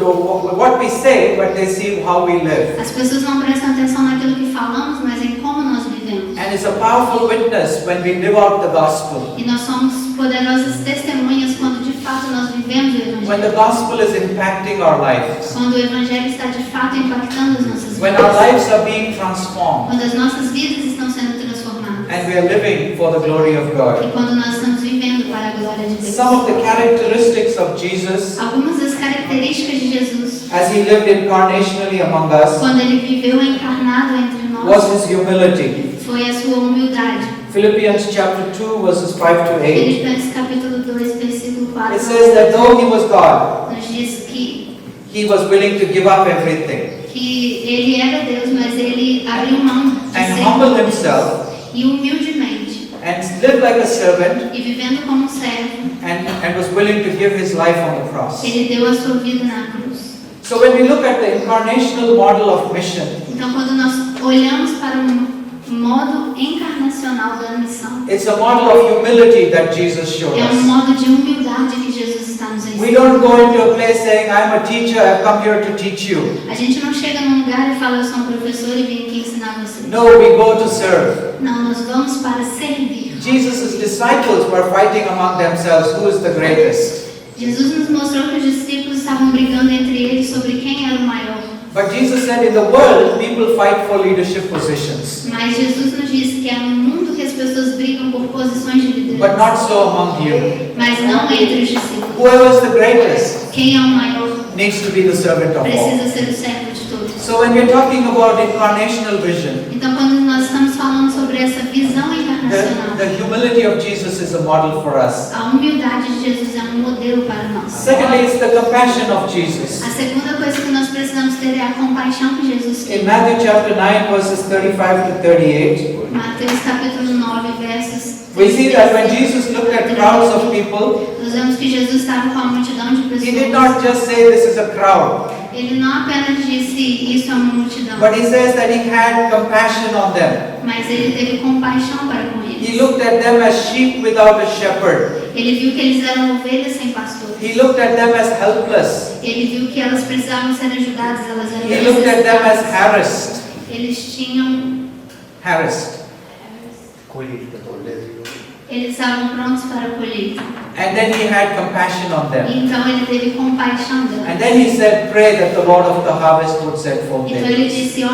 what we say, but they see how we live. As pessoas não prestam atenção naquilo que falamos, mas em como nós vivemos. And it's a powerful witness when we live out the gospel. E nós somos poderosas testemunhas quando de fato nós vivemos o When the Evangelho. gospel is impacting our lives. Quando o Evangelho está de fato impactando as nossas When our vidas. lives are being transformed. Quando as nossas vidas estão sendo transformadas. And we are living for the glory of E God. quando nós estamos vivendo para a glória de Deus. Some of the characteristics of Jesus Algumas das características de Jesus, as he lived incarnationally among us quando ele viveu encarnado entre was nós, his humility. foi a sua humildade. Philippians chapter 2 verses 5 to 8. Filipenses capítulo 2, versículo 4, It says that though he was God, nos diz que he was willing to give up everything ele era Deus, mas ele abriu mão de and ser humble Deus. himself E humildemente, and lived like a servant e vivendo como um servo, and was willing to give his life on the cross. ele deu a sua vida na cruz. So when we look at the incarnational model of mission, Então, quando nós olhamos para o modo encarnacional internacional da missão. It's a model of humility that Jesus showed É us. modo de humildade que Jesus está nos We ensinando. don't go into a place saying, I'm a teacher, I've come here to teach you. A gente não chega num lugar e fala, eu sou um professor e vim aqui ensinar vocês. No, we go to serve. Não, nós vamos para servir. Jesus' disciples were fighting among themselves, who is the greatest? Jesus nos mostrou que os discípulos estavam brigando entre eles sobre quem era o maior. But Jesus said in the world, people fight for leadership positions. Mas Jesus nos disse que é no mundo que as pessoas brigam por posições de But liderança. not so among you. Mas não entre os discípulos. Whoever is the greatest Quem é o maior needs to be the servant of all. precisa ser o servo de todos. So when we're talking about incarnational vision, Então, quando nós estamos falando sobre essa visão encarnacional, the humility of Jesus is a model for us. a humildade de Jesus é um modelo para nós. Secondly, it's the compassion of Jesus. A segunda coisa que nós precisamos ter é a compaixão que Jesus In tem. Matthew chapter 9, verses 35 to 38, Mateus capítulo 9, versos we see that when Jesus looked at crowds of people, nós vemos que Jesus estava com a multidão de he did pessoas. not just say this is a crowd, Ele não apenas disse isso é uma multidão, but he says that he had compassion on them. mas ele teve compaixão para com He eles. looked at them as sheep without a shepherd. Ele viu que eles eram ovelhas sem pastor. He looked at them as helpless. Ele viu que elas precisavam ser ajudadas, elas eram He looked at them as necessitadas. harassed. Eles tinham, Harassed. eles estavam prontos para a colheita. And then he had compassion on them. Então ele teve compaixão delas. And then he said, pray that the Lord of the harvest would send forth Então ele laborers. disse,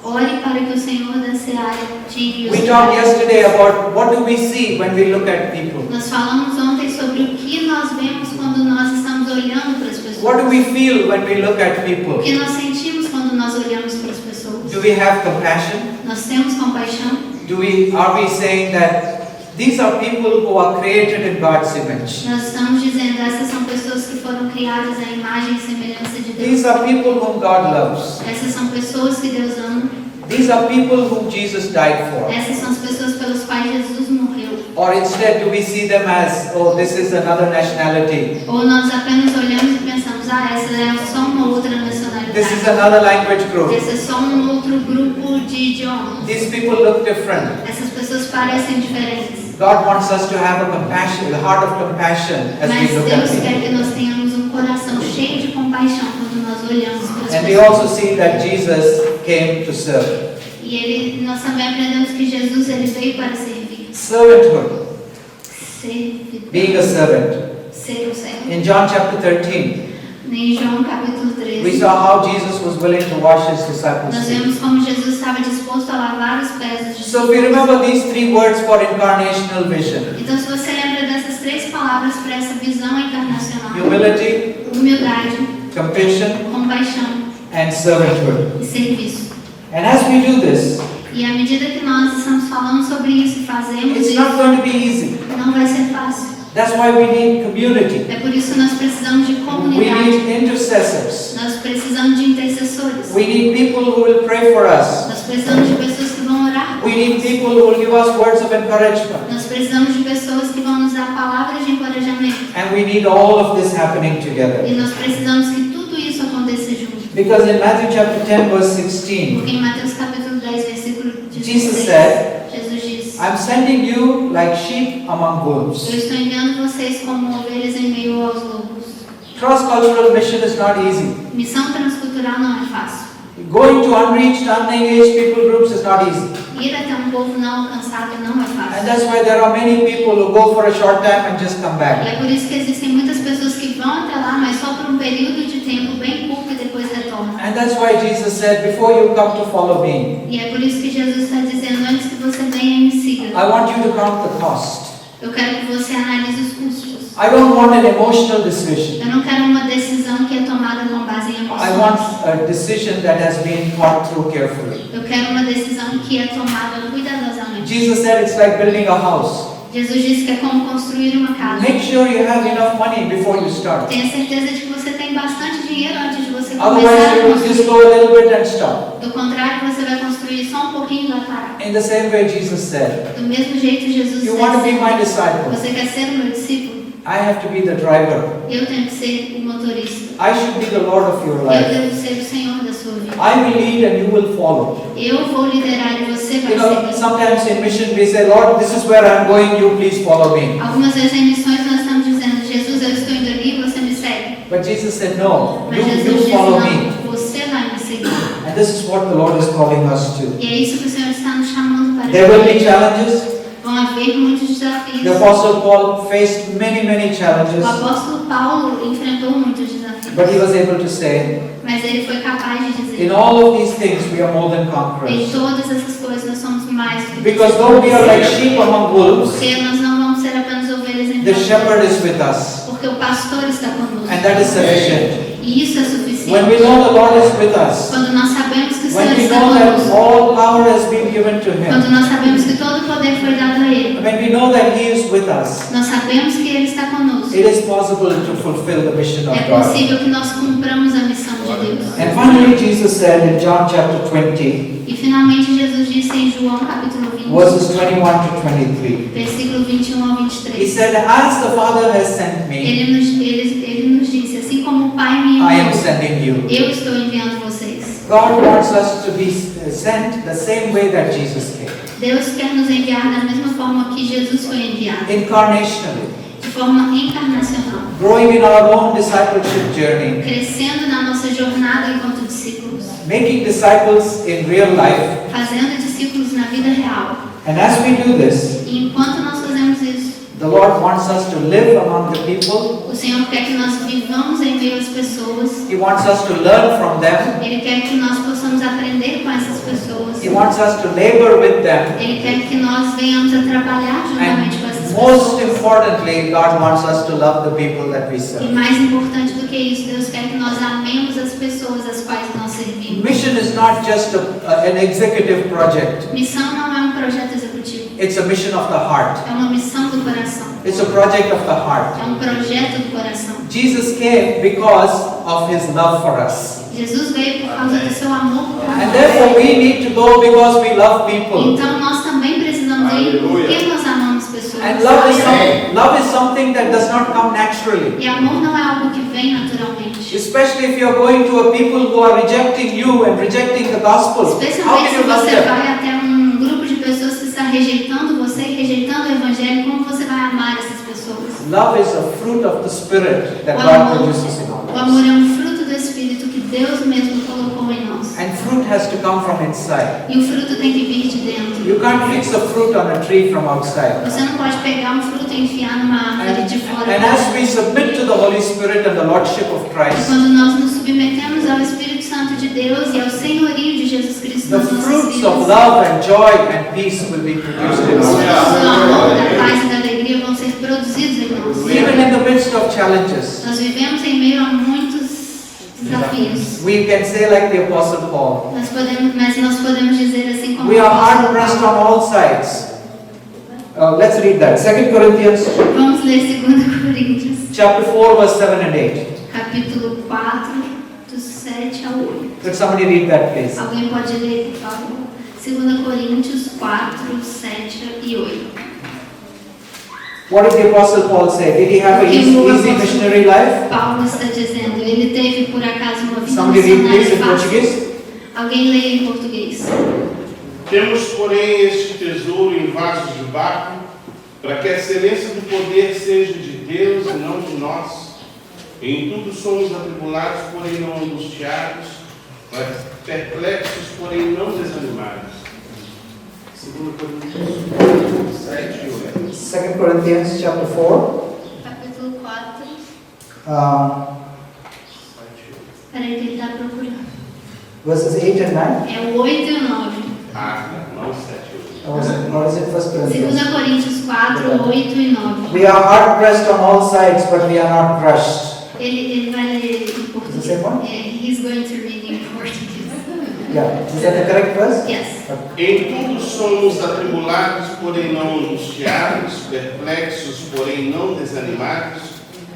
ore para que o Senhor da seara tire os We talked yesterday about what do we see when we look at people. Nós falamos ontem sobre o que nós vemos quando nós estamos olhando para as pessoas. What do we feel when we look at O people? que nós sentimos quando nós olhamos para as pessoas? Do we have compassion? Nós temos compaixão? Are we saying that these are people who are created in God's image? Nós estamos dizendo, essas são pessoas que foram criadas à imagem e semelhança de Deus. These are people whom God loves. Essas são pessoas que Deus ama. These are people whom Jesus died for. Essas são as pessoas pelas quais Jesus morreu. Or instead, do we see them as, oh, this is another nationality. Ou nós apenas olhamos e pensamos, essa é só uma outra nacionalidade. This is another language group. Esse é só um outro grupo de idiomas. These people look different. Essas pessoas parecem diferentes. God wants us to have a compassion, the heart of compassion as Mas we look at Deus quer people. que nós tenhamos um coração cheio de compaixão quando nós olhamos para as And we pessoas. also see that Jesus came to serve. E nós também aprendemos que Jesus ele veio para servir. Servanthood, Servir. being a servant. Ser o servo. In John chapter 13, Em João capítulo we 13, saw how Jesus was willing to wash his disciples' nós feet. vemos como Jesus estava disposto a lavar os pés dos So if we discípulos. remember these three words for incarnational vision, Então, se você lembra dessas três palavras para essa visão encarnacional: humility, humildade, compassion, compaixão and servanthood. e serviço. And as we do this, E à medida que nós estamos falando sobre isso e fazemos it's isso, not going to be easy. não vai ser fácil. That's why we need community. É por isso que nós precisamos de We comunidade. need intercessors. Nós precisamos de intercessores. We need people who will pray for us. Nós precisamos de pessoas que vão orar por We nós. need people who will give us words of encouragement. Nós precisamos de pessoas que vão nos dar palavras de encorajamento. And we need all of this happening together. E nós precisamos que tudo isso aconteça junto. Because in Matthew chapter 10 verse 16, Porque em Mateus capítulo 10, versículo 16, Jesus said, Jesus diz: I'm sending you like sheep among wolves. Eu estou enviando vocês como ovelhas em meio aos lobos. Cross-cultural mission is not easy. Missão transcultural não é fácil. Going to unreached, unengaged people groups is not easy. Ir até um povo não alcançado não é And fácil. that's why there are many people who go for a short time and just come E back. é por isso que existem muitas pessoas que vão até lá, mas só por um período de tempo bem curto e depois retornam. And that's why Jesus said, before you come to follow me, E é por isso que Jesus está dizendo: antes que você venha e me siga, I want you to count the cost. eu quero que você analise os custos. I don't want an emotional decision. Eu não quero uma decisão que é tomada com base em I want emoções. a decision that has been thought through carefully. Eu quero uma decisão que é tomada cuidadosamente. Jesus said it's like building a house. Jesus disse que é como construir uma casa. Make sure you have enough money before you start. Tenha certeza de que você tem bastante dinheiro antes de você Otherwise, começar you a will just construir. go a little bit and stop. Do contrário, você vai construir só um pouquinho e vai parar. In the same way, Jesus said, Do mesmo jeito, Jesus you está want to be my dizendo: disciple. você quer ser o meu discípulo? I have to be the driver. Eu tenho que ser o motorista. I should be the Lord of your Eu life. devo ser o Senhor da da sua vida. I will lead and you will follow. Eu vou liderar e você vai You know, seguir. sometimes in mission we say, Lord, this is where I'm going, you please follow me. Algumas vezes em missões nós estamos dizendo, Jesus, eu estou indo ali, você me segue. But Jesus said, no, Mas Jesus you disse, follow me. não, você vai me seguir. And this is what the Lord is calling us to. E é isso que o Senhor está nos chamando para There will be fazer. challenges. Vão haver muitos desafios. The Apostle Paul faced many challenges, O apóstolo Paulo enfrentou muitos desafios. but he was able to say, Mas ele foi capaz de dizer, in all of these things we are more than em conquerors. todas essas coisas nós somos mais do que Because though we are like vencedores. sheep among wolves, Porque nós não vamos ser apenas ovelhas em the campo. shepherd is with us, Porque o pastor está conosco. and that is sufficient. E isso é When suficiente. we know the Lord is with us, Quando nós sabemos que o when Senhor we está know that conosco. all power has been given to Quando Him, nós sabemos que todo o poder foi dado a Ele. when we know that He is with us, Nós sabemos que Ele está conosco. it is possible to fulfill the mission of É God. possível que nós cumpramos a missão de Deus. And finally, Jesus said in John chapter 20, E finalmente Jesus disse em João capítulo 20, verses 21 to 23, versículo 21 ao He 23. said, as the Father has sent me, Ele nos disse, assim como o Pai me I am enviou, sending you. eu estou enviando vocês. God wants us to be sent the same way that Jesus came, Deus quer nos enviar da mesma forma que Jesus foi enviado, incarnationally, de forma encarnacional, growing in our own discipleship journey, crescendo na nossa jornada enquanto discípulos, making disciples in real life. fazendo discípulos na vida real. And as we do this, E enquanto nós fazemos isso, the Lord wants us to live among the people. o Senhor quer que nós vivamos em meio às pessoas. He wants us to learn from them. Ele quer que nós possamos aprender com essas pessoas. He wants us to labor with them. Ele quer que nós venhamos a trabalhar juntamente com essas And most pessoas. importantly, God wants us to love the people that we E serve. mais importante do que isso, Deus quer que nós amemos as pessoas às quais nós servimos. Mission is not just an executive project. Missão não é um projeto executivo, It's a mission of the heart. é uma missão do coração, It's a project of the heart. é um projeto do coração. Jesus came because of His love for us. Jesus veio por causa do seu amor por And nós. therefore we need to go because we love people. Então nós também precisamos ir porque nós amamos pessoas. And love is something that does not come naturally. E amor não é algo que vem naturalmente. Especially if you are going to a people who are rejecting you and rejecting the gospel. How Especialmente can se you love você them? vai até um grupo de pessoas que está rejeitando você e rejeitando o evangelho, como você vai amar essas pessoas? Love is a fruit of the Spirit that O God amor, produces in o us. amor é um fruto do Espírito que Deus mesmo colocou em nós. And fruit has to come from inside. E o fruto tem que vir de dentro. You can't fix a fruit on a tree from outside. Você não pode pegar um fruto e enfiar numa árvore de fora. And as we submit to the Holy Spirit and the Lordship of E Christ, quando nós nos submetemos ao Espírito Santo de Deus e ao senhorio de Jesus Cristo the nas nossas fruits vidas, of love and joy and peace will be produced in os us. frutos do amor, da paz e da alegria vão ser produzidos em nós. Even in the midst of challenges, Nós vivemos em meio a muitos desafios. we can say like the Apostle Paul, Mas nós podemos dizer assim como we are o apóstolo hard pressed on Paulo. all sides. Let's read that. 2 Corinthians Vamos ler 2 Coríntios, chapter 4, verse 7 and 8. capítulo 4, do 7 ao 8. Could somebody read that, please? Alguém pode ler, por favor? 2 Coríntios 4, 7 e 8. What did the Apostle Paul say? Did he have an easy missionary life? Paulo está dizendo, ele teve por acaso uma vida Somebody read please missionária in fácil? Portuguese. Alguém lê em português. Temos, porém, este tesouro em vasos de barro, para que a excelência do poder seja de Deus e não de nós. Em tudo somos atribulados, porém não angustiados, perplexos, porém não desanimados. 2 Coríntios 7 e 8. 2 Corinthians chapter 4. Capítulo 4. Uh, Peraí que ele está procurando. verses 8 and 9. É o 8 e o 9. Ah, não 7 e 8. Or is it 1 Corinthians? 2 Coríntios 4, 8 e 9. We are hard pressed on all sides, but we are not crushed. Ele vai ler em português. Você pode? He's going to read in Portuguese. Yeah, is that the correct verse? Yes. Em tudo somos atribulados, porém não angustiados, perplexos, porém não desanimados,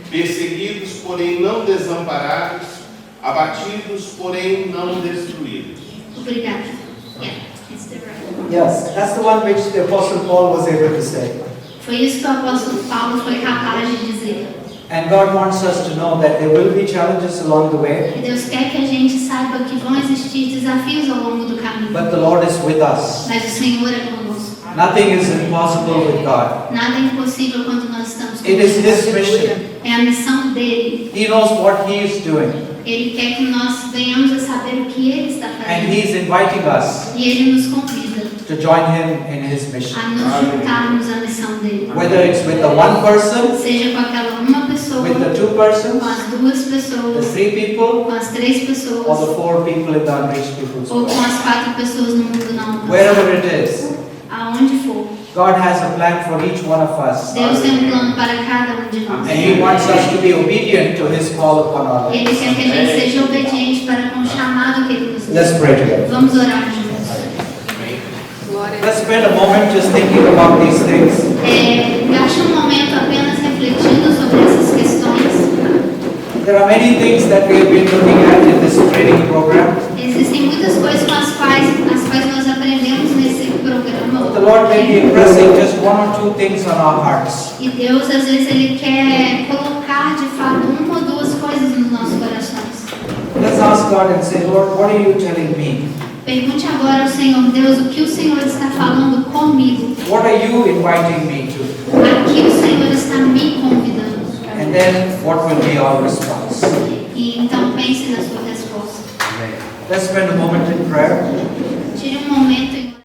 perseguidos, porém não desamparados, abatidos, porém não destruídos. Obrigada. Yeah, it's the right. Yes, that's the one which the Apostle Paul was able to say. Foi isso que o apóstolo Paulo foi capaz de dizer. And God wants us to know that there will be challenges along the way, E Deus quer que a gente saiba que vão existir desafios ao longo do caminho. but the Lord is with us. Mas o Senhor é conosco. Nothing is impossible with God. Nada é impossível quando nós estamos com It is Deus. His mission. É a missão dele. He knows what He is doing, Ele quer que nós venhamos a saber o que ele está and fazendo. He is inviting us E ele nos convida to join Him in His mission. a nos juntarmos à missão dele. Whether it's with the one person, Seja com aquela uma pessoa, with the two persons, com as duas the pessoas, three people, com as três or pessoas, the four people in the unreached people's ou com world. as 4 pessoas no mundo não alcançado. Wherever it is, Aonde for, God has a plan for each one of us, Deus tem plano para cada um de nós. and He wants us to be obedient to His call upon our lives. Ele quer que a gente seja obediente para com o chamado que ele nos deu. Let's pray together. Vamos orar juntos. Let's spend a moment just thinking about these things. Gaste um momento apenas refletindo sobre essas questões. There are many things that we have been looking at in this training program. Existem muitas coisas com as quais nós aprendemos nesse programa. The Lord may be impressing just one or two things on our hearts. E Deus, às vezes, Ele quer colocar de fato uma ou duas coisas nos nossos corações. Let's ask God and say, Lord, what are you telling me? Pergunte agora ao Senhor, Deus, o que o Senhor está falando comigo? What are you inviting me to? Aqui o Senhor está me convidando. And then what will be our response? E então pense na sua resposta. Let's spend a moment in prayer. Tire um momento e